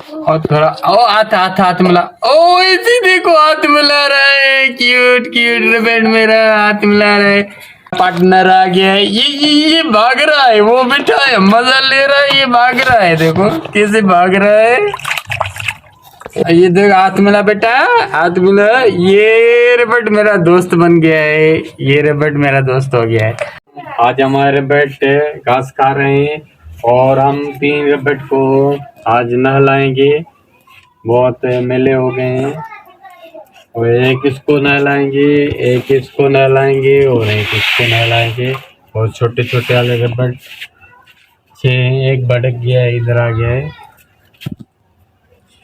और थोड़ा ओ हाथ हाथ हाथ मिला। ओ इसी देखो हाथ मिला रहा है, क्यूट क्यूट रबड़ मेरा हाथ मिला रहा है। पार्टनर आ गया है, ये भाग रहा है, वो बैठा है मजा ले रहा है, ये भाग रहा है, देखो कैसे भाग रहा है। ये देख हाथ मिला बेटा, हाथ मिला। ये रबट मेरा दोस्त बन गया है, ये रबट मेरा दोस्त हो गया है। आज हमारे रबट घास खा रहे हैं और हम 3 रबट को आज नहलाएंगे। बहुत मेले हो गए हैं और एक इसको नहलाएंगे, एक इसको नहलाएंगे और एक इसको नहलाएंगे। और छोटे छोटे वाले रबट एक भटक गया है, इधर आ गया है,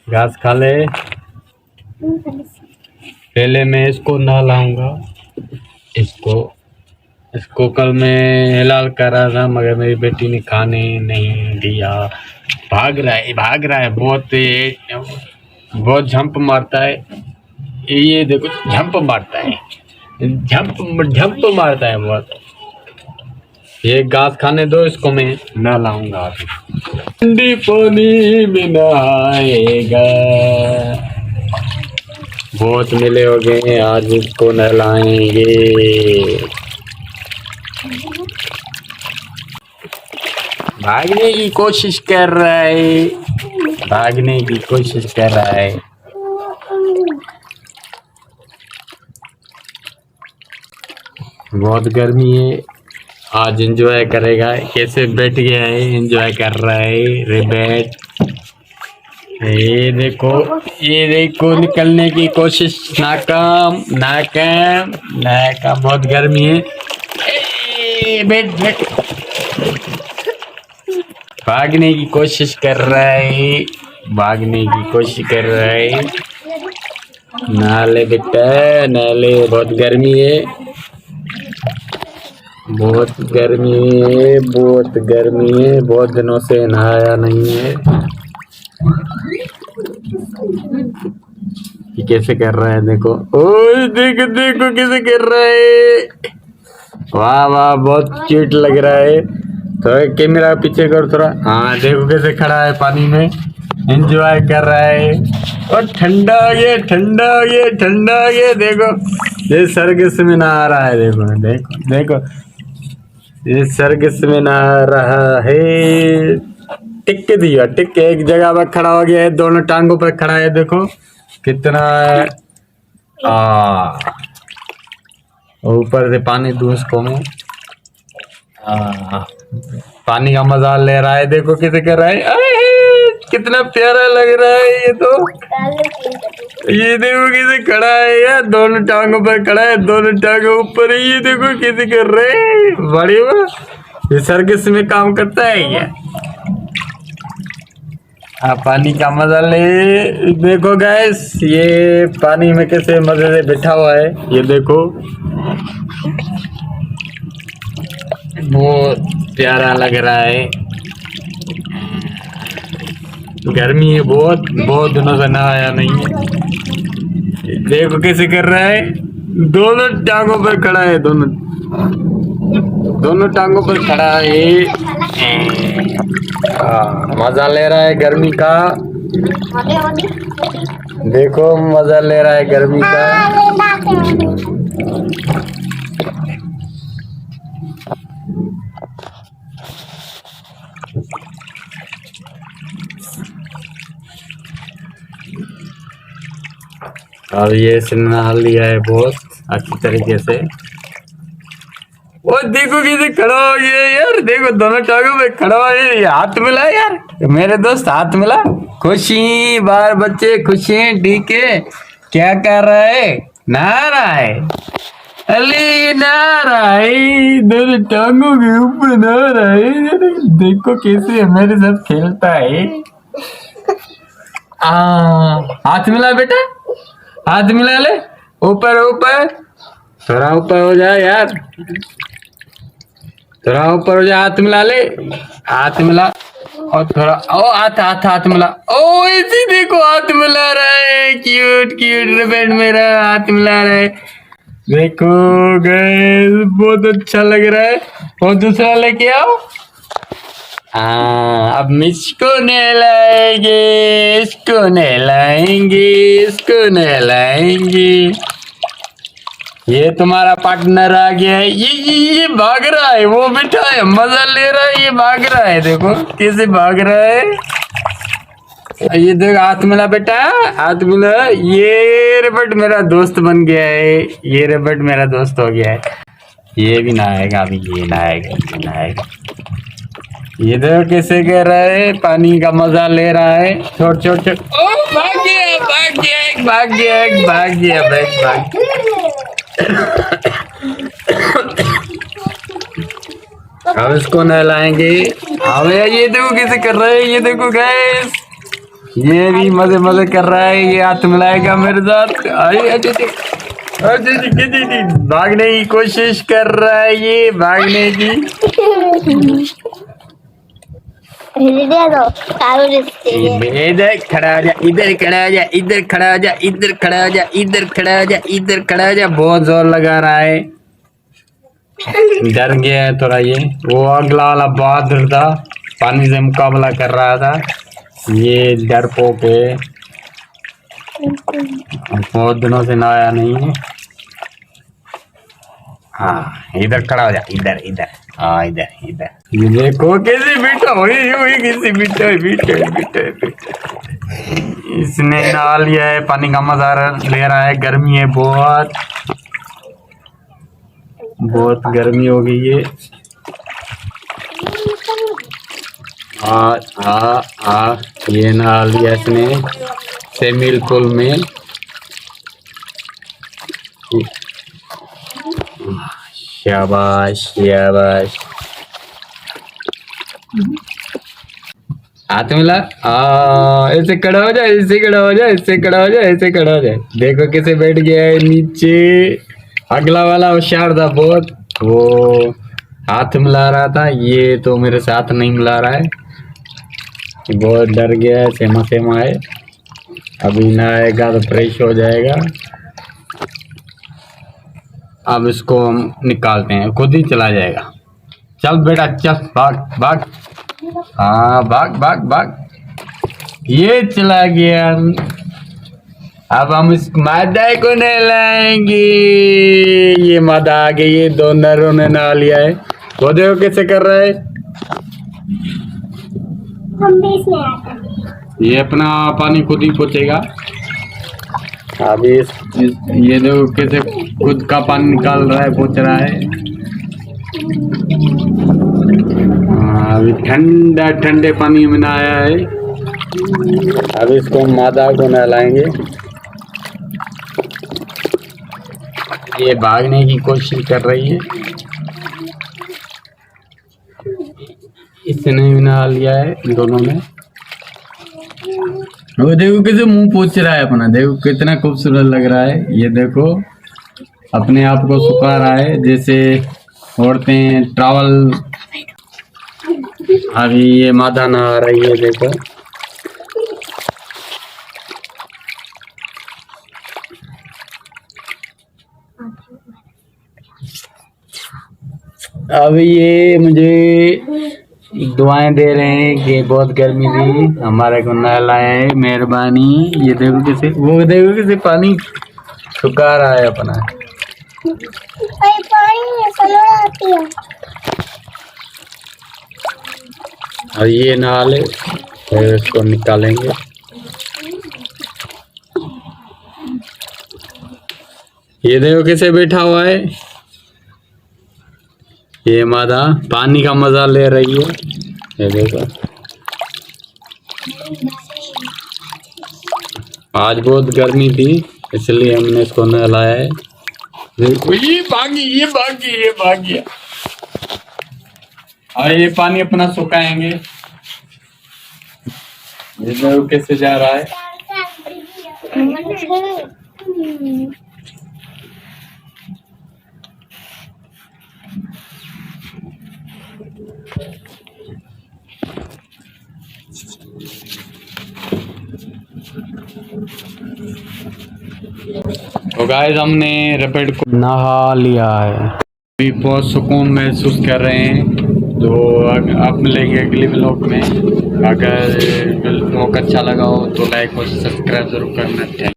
घास खा ले। पहले मैं इसको नहलाऊंगा, इसको इसको कल मैं हिलाल कर रहा था मगर मेरी बेटी ने खाने नहीं दिया। भाग रहा है, भाग रहा है, बहुत झंप मारता है। ये देखो झंप मारता है, झंप मारता है बहुत। ये घास खाने दो, इसको मैं नहलाऊंगा। ठंडी पानी में नहाएगा। बहुत मिले हो गए, आज इसको नहलाएंगे। भागने की कोशिश कर रहा है, भागने की कोशिश कर रहा है। बहुत गर्मी है, आज एंजॉय करेगा। कैसे बैठ गया है, एंजॉय कर रहा है रेबेट। ये देखो निकलने की कोशिश नाकाम नाकाम नाकाम। बहुत गर्मी है। बैठ बैठ। भागने की कोशिश कर रहा है, भागने की कोशिश कर रहा है। नाले बेटा नाले, बहुत गर्मी है, बहुत गर्मी है, बहुत गर्मी है। बहुत दिनों से नहाया नहीं है। ये कैसे कर रहा है, देखो ओए देखो देखो कैसे कर रहा है। वाह वाह, बहुत क्यूट लग रहा है। थोड़ा कैमरा पीछे कर थोड़ा। हाँ देखो कैसे खड़ा है पानी में, एंजॉय कर रहा है। और ठंडा हो गया, ठंडा हो गया, ठंडा हो गया। देखो ये सर्कस में नहा रहा है, देखो देखो देखो, ये सर्कस में नहा रहा है। टिक के दिया, टिक के एक जगह पर खड़ा हो गया है, दोनों टांगों पर खड़ा है। देखो कितना ऊपर से पानी दूं इसको मैं। पानी का मजा ले रहा है, देखो कैसे कर रहा है। कितना प्यारा लग रहा है ये तो। ये देखो कैसे खड़ा है यार, दोनों टांगों पर खड़ा है, दोनों टांगों ऊपर है। ये देखो कैसे कर रहे हैं, बढ़िया। ये सर्कस में काम करता है क्या? पानी का मजा ले। देखो गैस, ये पानी में कैसे मजे से बैठा हुआ है, ये देखो बहुत प्यारा लग रहा है। गर्मी है बहुत, बहुत दिनों से नहाया नहीं है। देखो कैसे कर रहा है, दोनों टांगों पर खड़ा है, दोनों टांगों पर खड़ा है। मजा ले रहा है गर्मी का। देखो मजा ले रहा है गर्मी का। और ये नहा लिया है बहुत अच्छी तरीके से। वो देखो कैसे खड़ा हो गया यार, देखो दोनों टांगों पे खड़ा हो गया। हाथ मिला यार मेरे दोस्त, हाथ मिला। खुशी बार बच्चे खुशी, ठीक है। क्या कर रहा है, नहा रहा है। अली नहा रहा है, दोनों टांगों के ऊपर नहा रहा है। देखो कैसे मेरे साथ खेलता है। हाथ मिला बेटा, हाथ मिला ले। ऊपर ऊपर, थोड़ा ऊपर हो जाए यार, थोड़ा ऊपर हो जाए। हाथ मिला ले, हाथ मिला। और थोड़ा ओ हाथ हाथ हाथ मिला। ओ इसी देखो हाथ मिला रहा है, क्यूट क्यूट रबड़ मेरा हाथ मिला रहा है। देखो गाइस बहुत अच्छा लग रहा है। और दूसरा लेके आओ। हाँ, अब इसको नहलाएंगे, इसको नहलाएंगे, इसको नहलाएंगे। ये तुम्हारा पार्टनर आ गया है। ये भाग रहा है, वो बैठा है मजा ले रहा है, ये भाग रहा है, देखो कैसे भाग रहा है। ये देखो हाथ मिला बेटा, हाथ मिला। ये रबट मेरा दोस्त बन गया है, ये रबट मेरा दोस्त हो गया है। ये भी नहाएगा, अभी ये नहाएगा, ये नहाएगा। ये देखो कैसे कर रहा है, पानी का मजा ले रहा है। छोड़ छोड़ छोड़, ओ भाग गया, भाग गया, भाग गया, भाग गया, भाग गया। अब इसको नहलाएंगे। अब ये देखो कैसे कर रहा है, ये देखो गैस, ये भी मजे मजे कर रहा है। ये हाथ मिलाएगा मेरे साथ। भागने की कोशिश कर रहा है, ये भागने की। इधर खड़ा हो जा, इधर खड़ा हो जा, इधर खड़ा हो जा, इधर खड़ा हो जा, इधर खड़ा हो जा, इधर खड़ा हो जा। बहुत जोर लगा रहा है, डर गया है थोड़ा ये। वो अगला वाला बहादुर था, पानी से मुकाबला कर रहा था। ये डरपोक है, बहुत दिनों से नहाया नहीं है। हाँ, इधर खड़ा हो जा, इधर इधर, हाँ इधर इधर। ये देखो कैसे बैठा, वही कैसे बैठा है, इसने नहा लिया है, पानी का मजा ले रहा है। गर्मी है बहुत, बहुत गर्मी हो गई है। ये नहा लिया इसने स्विमिंग पूल में। शाबाश शाबाश, हाथ मिला। ऐसे खड़ा हो जाए, ऐसे खड़ा हो जाए, ऐसे खड़ा हो जाए, ऐसे खड़ा हो जाए। देखो कैसे बैठ गया है नीचे। अगला वाला होशियार था बहुत, वो हाथ मिला रहा था, ये तो मेरे साथ नहीं मिला रहा है। बहुत डर गया है, सेमा सेमा है। अभी नहाएगा तो फ्रेश हो जाएगा। अब इसको हम निकालते हैं, खुद ही चला जाएगा। चल बेटा चल, भाग भाग, हाँ भाग भाग भाग। ये चला गया। अब हम इस मादा को नहलाएंगे। ये मादा आ गई, ये दो नरों ने नहा लिया है। वो देखो कैसे कर रहा है, ये अपना पानी खुद ही पोंछेगा। अभी ये देखो कैसे खुद का पानी निकाल रहा है, पोंछ रहा है। अभी ठंडा ठंडे पानी में नहाया है। अभी इसको मादा को नहलाएंगे। ये भागने की कोशिश कर रही है, इसने भी नहा लिया है दोनों ने। वो देखो कैसे मुंह पोंछ रहा है अपना, देखो कितना खूबसूरत लग रहा है। ये देखो अपने आप को सुखा रहा है जैसे औरतें ट्रैवल। अभी ये मादा नहा रही है, देखो अब ये मुझे दुआएं दे रहे हैं कि बहुत गर्मी थी, हमारे को नहलाए हैं, मेहरबानी। ये देखो कैसे, वो देखो कैसे पानी सुखा रहा है अपना। और ये नहा ले, फिर इसको निकालेंगे। ये देखो कैसे बैठा हुआ है, ये मादा पानी का मजा ले रही है। ये देखो आज बहुत गर्मी थी, इसलिए हमने इसको नहलाया है। देखो ये भागी, ये भागी, ये भाग गया। और ये पानी अपना सुखाएंगे। ये देखो कैसे जा रहा है। तो गाइस हमने रैपिड को नहा लिया है, अभी बहुत सुकून महसूस कर रहे हैं। तो अब मिलेंगे अगले ब्लॉग में। अगर ब्लॉग अच्छा लगा हो तो लाइक और सब्सक्राइब जरूर करना।